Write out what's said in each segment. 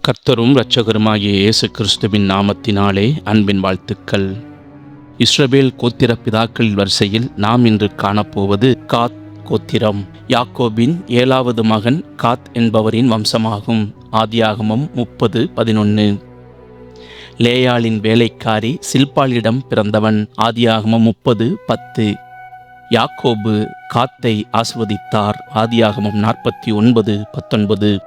கர்த்தரும் இரட்சகருமாகிய இயேசு கிறிஸ்துவின் நாமத்தினாலே அன்பின் வாழ்த்துக்கள். இஸ்ரவேல் கோத்திர பிதாக்களின் வரிசையில் நாம் இன்று காணப்போவது காத் கோத்திரம். யாக்கோபின் 7வது மகன் காத் என்பவரின் வம்சமாகும். ஆதியாகமம் 30:11. லேயாளின் வேலைக்காரி சில்பாளிடம் பிறந்தவன். ஆதியாகமம் 30:10. யாக்கோபு காத்தை ஆசிர்வதித்தார். ஆதியாகமம் 49:19.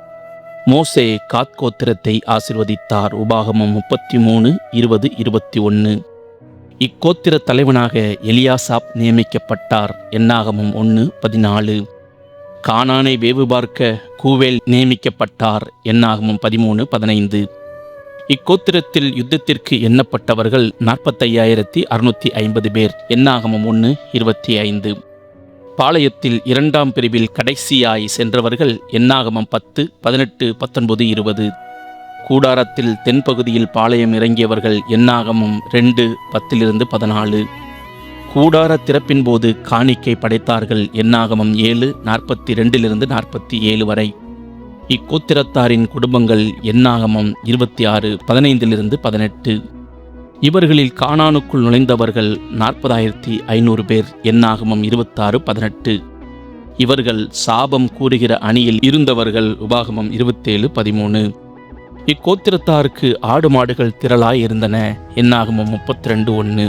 மோசே காத் கோத்திரத்தை ஆசிர்வதித்தார். உபாகமம் 33:20-21. இக்கோத்திர தலைவனாக எலியாசாப் நியமிக்கப்பட்டார். என்னாகமம் 1:14. கானானை வேவு பார்க்க கூவேல் நியமிக்கப்பட்டார். என்னாகமம் 13:15. இக்கோத்திரத்தில் யுத்தத்திற்கு எண்ணப்பட்டவர்கள் 45,650 பேர். என்னாகமம் 1:25. பாளையத்தில் 2ஆம் பிரிவில் கடைசியாய் சென்றவர்கள். என்னாகமம் 10, 18, 19, 20. கூடாரத்தில் தென்பகுதியில் பாளையம் இறங்கியவர்கள். என்னாகமம் 2, 10-14. கூடார திறப்பின் போது காணிக்கை படைத்தார்கள். என்னாகமம் 7, 42-47 வரை. இக்கோத்திரத்தாரின் குடும்பங்கள். என்னாகமம் 26, 15-18. இவர்களில் கானானுக்குள் நுழைந்தவர்கள் 40,500 பேர். என்னாகமம் 26:18. இவர்கள் சாபம் கூறுகிற அணியில் இருந்தவர்கள். உபாகமம் 27:13. இக்கோத்திரத்தாருக்கு ஆடு மாடுகள் திரளாய் இருந்தன. என்னாகமம் 32:1.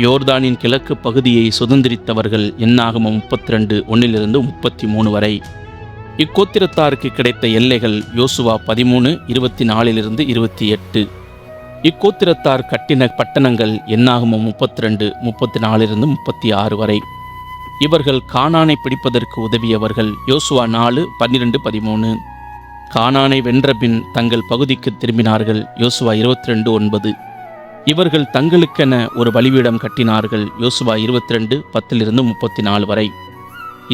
யோர்தானின் கிழக்கு பகுதியை சுதந்திரித்தவர்கள். என்னாகமம் 32:1-33 வரை. இக்கோத்திரத்தாருக்கு கிடைத்த எல்லைகள். யோசுவா 13:24-28. இக்கோத்திரத்தார் கட்டின பட்டணங்கள். என்னாகமம் 32, 34-36 வரை. இவர்கள் கானானை பிடிப்பதற்கு உதவியவர்கள். யோசுவா 4, 12, 13. கானானை வென்றபின் தங்கள் பகுதிக்கு திரும்பினார்கள். யோசுவா 22:9. இவர்கள் தங்களுக்கென ஒரு பலிபீடம் கட்டினார்கள். யோசுவா 22, 10-34 வரை.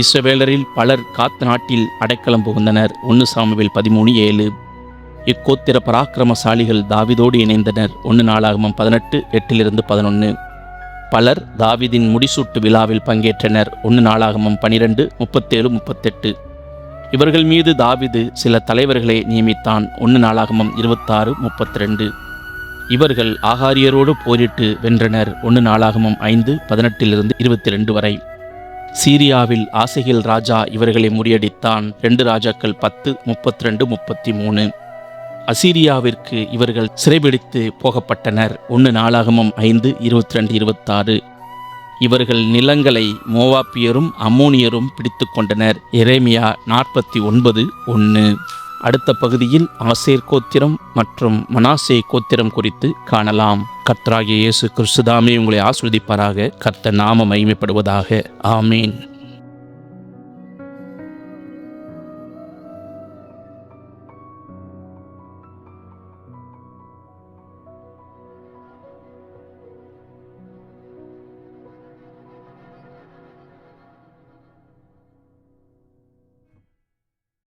இஸ்ரவேலரில் பலர் காத் நாட்டில் அடைக்கலம் புகுந்தனர். 1 சாமுவேல் 13:7. இக்கோத்திர பராக்கிரமசாலிகள் தாவீதோடு இணைந்தனர். 1 நாளாகமம் 18, 8-11. பலர் தாவீதின் முடிசூட்டு விழாவில் பங்கேற்றனர். 1 நாளாகமம் 12, 37, 38. இவர்கள் மீது தாவீது சில தலைவர்களை நியமித்தான். 1 நாளாகமம் 26, 32. இவர்கள் ஆகாரியரோடு போரிட்டு வென்றனர். 1 நாளாகமம் 5, 18-22 வரை. சீரியாவில் ஆசகேல் ராஜா இவர்களை முறியடித்தான். 2 ராஜாக்கள் 10, 32, 33. அசீரியாவிற்கு இவர்கள் சிறைபிடித்து போகப்பட்டனர். 1 நாளாகமம் 5, 22-26. இவர்கள் நிலங்களை மோவாப்பியரும் அம்மோனியரும் பிடித்து கொண்டனர். எரேமியா 49:1. அடுத்த பகுதியில் ஆசேர் கோத்திரம் மற்றும் மனாசே கோத்திரம் குறித்து காணலாம். கர்த்தராகிய இயேசு கிறிஸ்து தாமே உங்களை ஆசீர்வதிப்பாராக. கர்த்தர் நாமம் மகிமைப்படுவதாக. ஆமீன்.